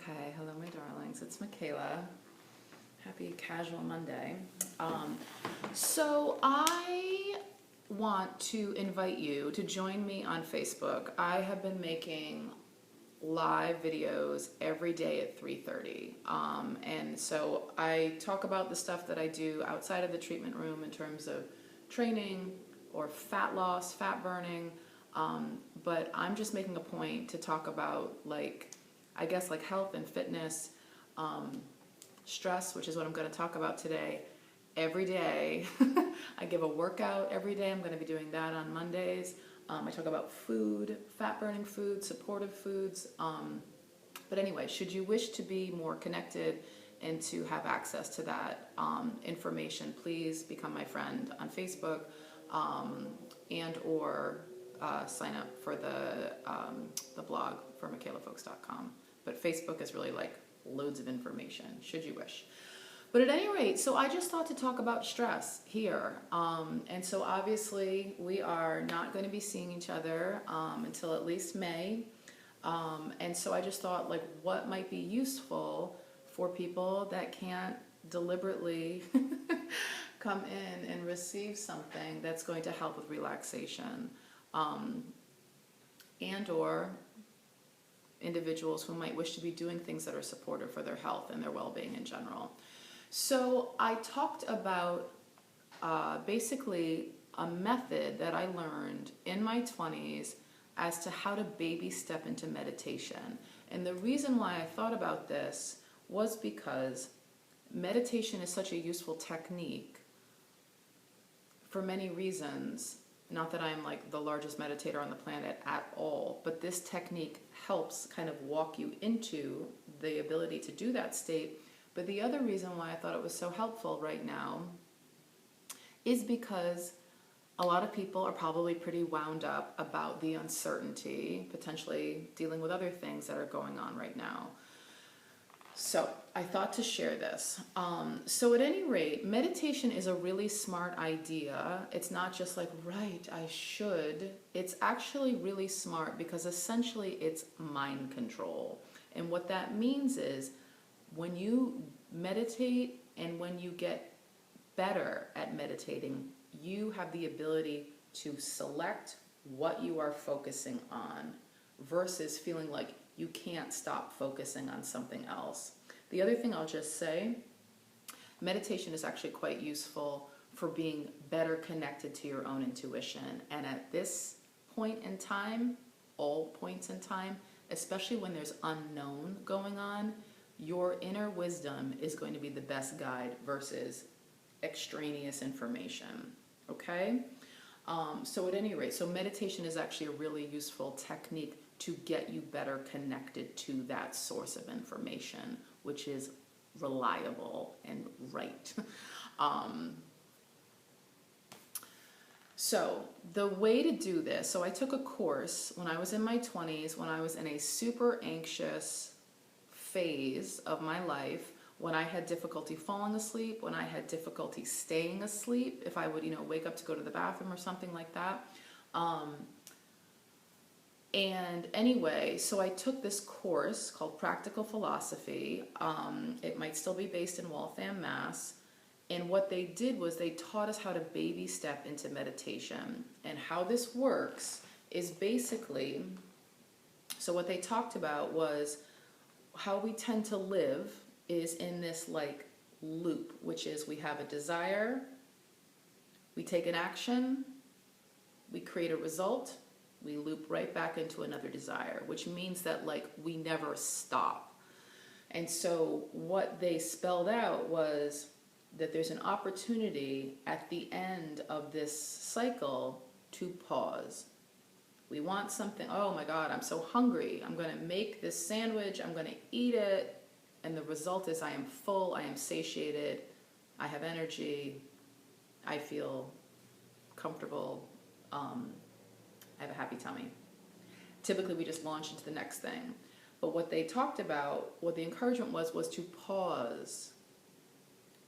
Okay, hello my darlings, it's Michaela. Happy Casual Monday. So I want to invite you to join me on Facebook. I have been making live videos every day at 3:30. And so I talk about the stuff that I do outside of the treatment room in terms of training or fat loss, fat burning. But I'm just making a point to talk about I guess health and fitness, stress, which is what I'm going to talk about today. Every day, I give a workout every day. I'm going to be doing that on Mondays. I talk about food, fat burning foods, supportive foods. But anyway, should you wish to be more connected and to have access to that information, please become my friend on Facebook and or sign up for the blog for michaelafolks.com. But Facebook is really loads of information, should you wish. But at any rate, so I just thought to talk about stress here. And so obviously we are not going to be seeing each other until at least May. And so I just thought what might be useful for people that can't deliberately come in and receive something that's going to help with relaxation. And or individuals who might wish to be doing things that are supportive for their health and their well-being in general. So I talked about basically a method that I learned in my 20s as to how to baby step into meditation. And the reason why I thought about this was because meditation is such a useful technique for many reasons. Not that I'm the largest meditator on the planet at all, but this technique helps kind of walk you into the ability to do that state. But the other reason why I thought it was so helpful right now is because a lot of people are probably pretty wound up about the uncertainty, potentially dealing with other things that are going on right now. So I thought to share this. So at any rate, meditation is a really smart idea. It's not just right, I should. It's actually really smart because essentially it's mind control. And what that means is when you meditate and when you get better at meditating, you have the ability to select what you are focusing on versus feeling like you can't stop focusing on something else. The other thing I'll just say, meditation is actually quite useful for being better connected to your own intuition. And at this point in time, all points in time, especially when there's unknown going on, your inner wisdom is going to be the best guide versus extraneous information, okay? So at any rate, so meditation is actually a really useful technique to get you better connected to that source of information, which is reliable and right. So the way to do this, so I took a course when I was in my 20s, when I was in a super anxious phase of my life, when I had difficulty falling asleep, when I had difficulty staying asleep, if I would, wake up to go to the bathroom or something like that. And anyway, so I took this course called Practical Philosophy. It might still be based in Waltham, Mass. And what they did was they taught us how to baby step into meditation. And how this works is basically, so what they talked about was how we tend to live is in this loop, which is we have a desire, we take an action, we create a result, we loop right back into another desire, which means that we never stop. And so what they spelled out was that there's an opportunity at the end of this cycle to pause. We want something, oh my God, I'm so hungry. I'm going to make this sandwich, I'm going to eat it. And the result is I am full, I am satiated, I have energy, I feel comfortable, I have a happy tummy. Typically we just launch into the next thing. But what they talked about, what the encouragement was to pause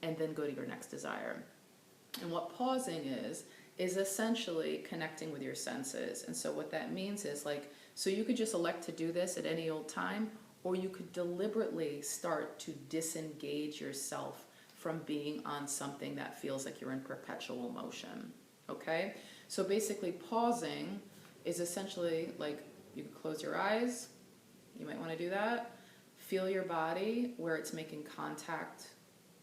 and then go to your next desire. And what pausing is essentially connecting with your senses. And so what that means is so you could just elect to do this at any old time, or you could deliberately start to disengage yourself from being on something that feels like you're in perpetual motion. Okay? So basically, pausing is essentially like you can close your eyes. You might want to do that. Feel your body where it's making contact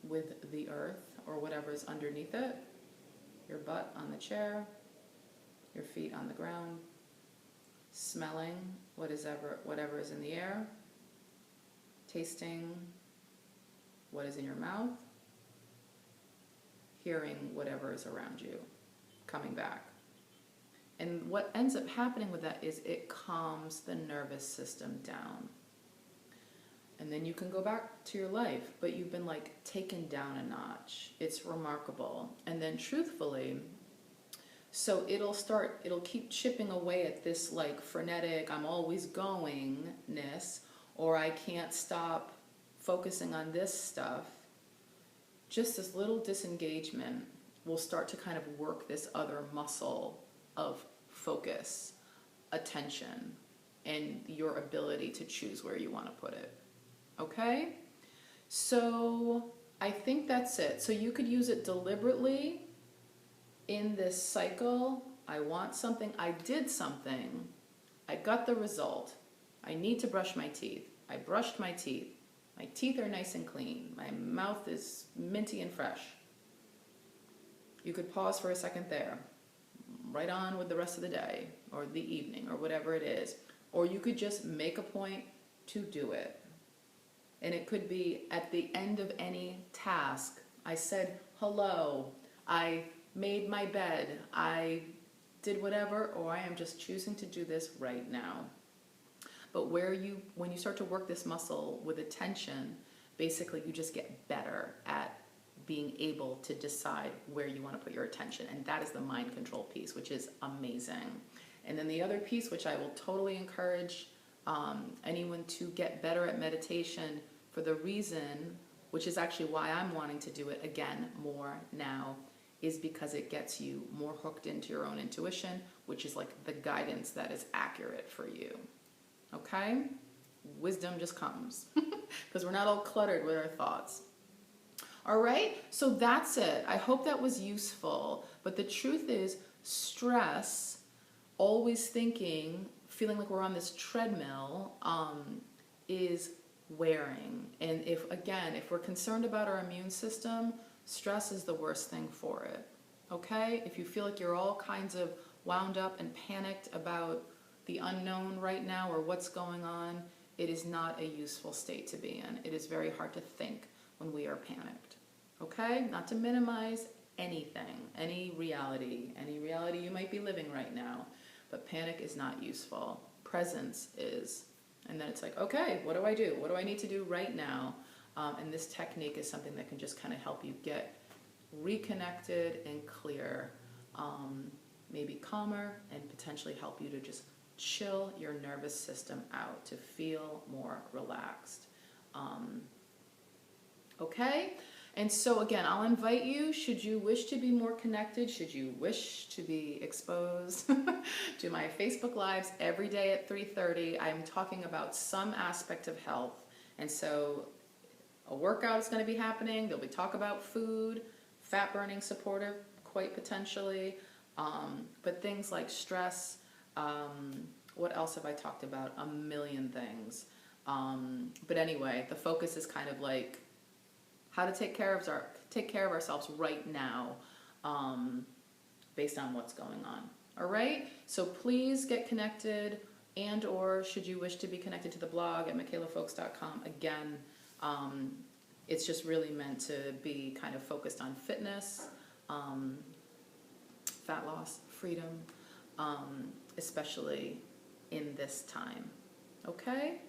with the earth or whatever is underneath it. Your butt on the chair, your feet on the ground, smelling whatever is in the air, tasting what is in your mouth, hearing whatever is around you, coming back. And what ends up happening with that is it calms the nervous system down. And then you can go back to your life, but you've been like taken down a notch. It's remarkable. And then truthfully, so it'll keep chipping away at this like frenetic, I'm always goingness, or I can't stop focusing on this stuff. Just this little disengagement will start to kind of work this other muscle of focus, attention, and your ability to choose where you want to put it. Okay? So I think that's it. So you could use it deliberately in this cycle. I want something, I did something, I got the result. I need to brush my teeth. I brushed my teeth. My teeth are nice and clean. My mouth is minty and fresh. You could pause for a second there. Right on with the rest of the day or the evening or whatever it is. Or you could just make a point to do it. And it could be at the end of any task. I said hello. I made my bed. I did whatever, or I am just choosing to do this right now. But when you start to work this muscle with attention, basically you just get better at being able to decide where you want to put your attention. And that is the mind control piece, which is amazing. And then the other piece, which I will totally encourage anyone to get better at meditation for the reason, which is actually why I'm wanting to do it again more now, is because it gets you more hooked into your own intuition, which is like the guidance that is accurate for you. Okay? Wisdom just comes because we're not all cluttered with our thoughts. All right? So that's it. I hope that was useful. But the truth is, stress, always thinking, feeling like we're on this treadmill, is wearing. And if we're concerned about our immune system, stress is the worst thing for it. Okay? If you feel like you're all kinds of wound up and panicked about the unknown right now or what's going on, it is not a useful state to be in. It is very hard to think when we are panicked. Okay? Not to minimize anything, any reality you might be living right now, but panic is not useful. Presence is. And then it's like, okay, what do I do? What do I need to do right now? And this technique is something that can just kind of help you get reconnected and clear, maybe calmer, and potentially help you to just chill your nervous system out to feel more relaxed. Okay? And so again, I'll invite you, should you wish to be more connected, should you wish to be exposed to my Facebook Lives every day at 3:30, I'm talking about some aspect of health. And so a workout is going to be happening. There'll be talk about food, fat burning supportive, quite potentially, but things like stress. What else have I talked about? A million things. But anyway, the focus is kind of like how to take care of ourselves right now, based on what's going on. All right. So please get connected, and or should you wish to be connected to the blog at michaelafolks.com. Again, it's just really meant to be kind of focused on fitness, fat loss, freedom, especially in this time. Okay?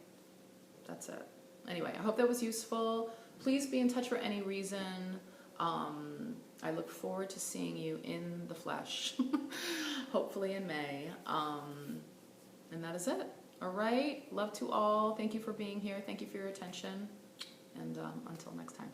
That's it. Anyway, I hope that was useful. Please be in touch for any reason. I look forward to seeing you in the flesh, hopefully in May. And that is it. All right? Love to all. Thank you for being here. Thank you for your attention. And until next time.